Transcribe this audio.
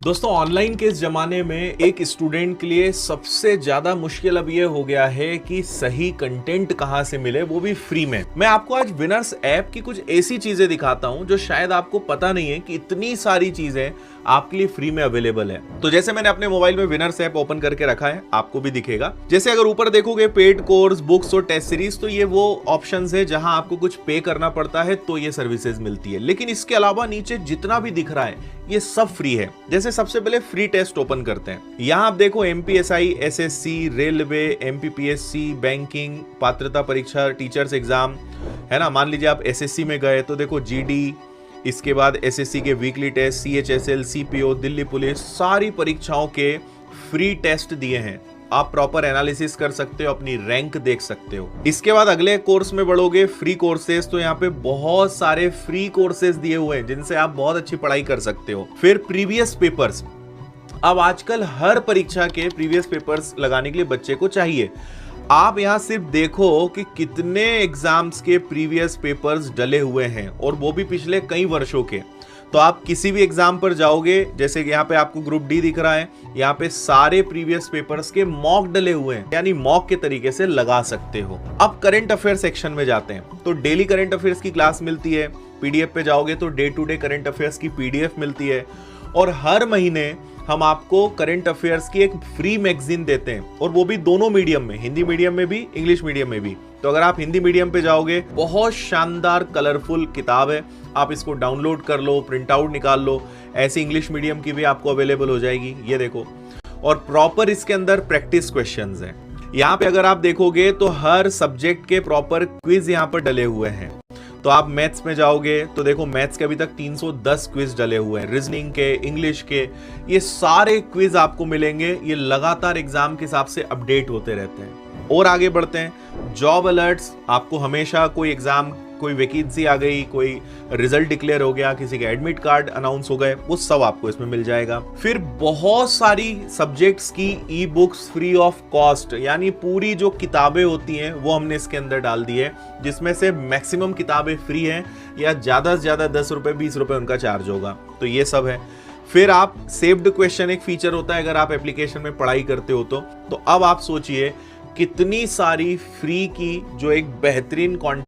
दोस्तों ऑनलाइन के इस जमाने में एक स्टूडेंट के लिए सबसे ज्यादा मुश्किल अब ये हो गया है कि सही कंटेंट कहां से मिले, वो भी फ्री में। मैं आपको आज विनर्स ऐप की कुछ ऐसी चीजें दिखाता हूं जो शायद आपको पता नहीं है कि इतनी सारी चीजें आपके लिए फ्री में अवेलेबल है। तो जैसे मैंने अपने मोबाइल में विनर्स ऐप ओपन करके रखा है, आपको भी दिखेगा। जैसे अगर ऊपर देखोगे पेड कोर्स, बुक्स और टेस्ट सीरीज, तो ये वो ऑप्शंस है जहां आपको कुछ पे करना पड़ता है तो ये सर्विसेज मिलती है। लेकिन इसके अलावा नीचे जितना भी दिख रहा है ये सब फ्री है। जैसे सबसे पहले फ्री टेस्ट ओपन करते हैं। यहाँ आप देखो MPSI, SSC, railway, MPPSC, banking, पात्रता परीक्षा, टीचर्स एग्जाम, है ना। मान लीजिए आप एसएससी में गए तो देखो जीडी, इसके बाद एसएससी के weekly test, CHSL, CPO, Delhi police, सारी परीक्षाओं के फ्री टेस्ट दिए हैं। आप प्रॉपर एनालिसिस कर सकते हो, अपनी रैंक देख सकते हो। इसके बाद अगले कोर्स में बढ़ोगे, फ्री कोर्सेज, तो यहाँ पे बहुत सारे फ्री कोर्सेज दिए हुए हैं जिनसे आप बहुत अच्छी पढ़ाई कर सकते हो। फिर प्रीवियस पेपर्स, अब आजकल हर परीक्षा के प्रीवियस पेपर्स लगाने के लिए बच्चे को चाहिए। आप यहाँ सिर्फ देखो कि कितने एग्जाम्स के प्रीवियस पेपर्स डले हुए हैं, और वो भी पिछले कई वर्षों के। तो आप किसी भी एग्जाम पर जाओगे, जैसे कि यहाँ पे आपको ग्रुप डी दिख रहा है, यहाँ पे सारे प्रीवियस पेपर्स के मॉक डले हुए हैं, यानी मॉक के तरीके से लगा सकते हो। अब करंट अफेयर सेक्शन में जाते हैं तो डेली करंट अफेयर्स की क्लास मिलती है। पीडीएफ पे जाओगे तो day to day current affairs की पीडीएफ मिलती है, और हर महीने हम आपको करंट अफेयर्स की एक फ्री मैगजीन देते हैं, और वो भी दोनों मीडियम में, हिंदी मीडियम में भी, इंग्लिश मीडियम में भी। तो अगर आप हिंदी मीडियम पे जाओगे, बहुत शानदार कलरफुल किताब है, आप इसको डाउनलोड कर लो, प्रिंट आउट निकाल लो। ऐसी इंग्लिश मीडियम की भी आपको अवेलेबल हो जाएगी, ये देखो। और प्रॉपर इसके अंदर प्रैक्टिस क्वेश्चंस हैं। यहाँ पे अगर आप देखोगे तो हर सब्जेक्ट के प्रॉपर क्विज यहाँ पर डले हुए हैं। तो आप मैथ्स में जाओगे तो देखो मैथ्स के अभी तक 310 क्विज डले हुए हैं, रीजनिंग के, इंग्लिश के, ये सारे क्विज आपको मिलेंगे। ये लगातार एग्जाम के हिसाब से अपडेट होते रहते हैं। और आगे बढ़ते हैं, जॉब अलर्ट्स, आपको हमेशा कोई एग्जाम, कोई वैकेंसी आ गई, कोई रिजल्ट डिक्लेयर हो गया, किसी के एडमिट कार्ड अनाउंस हो गए, वो सब आपको इसमें मिल जाएगा। फिर बहुत सारी सब्जेक्ट्स की e books free of cost, यानी पूरी जो किताबें होती हैं वो हमने इसके अंदर डाल दी है, जिसमें से मैक्सिमम किताबें फ्री हैं, या ज्यादा से ज्यादा 10 रुपए 20 रुपए उनका चार्ज होगा। तो ये सब है। फिर आप सेव्ड क्वेश्चन एक फीचर होता है अगर आप एप्लीकेशन में पढ़ाई करते हो तो अब आप सोचिए कितनी सारी फ्री की जो एक बेहतरीन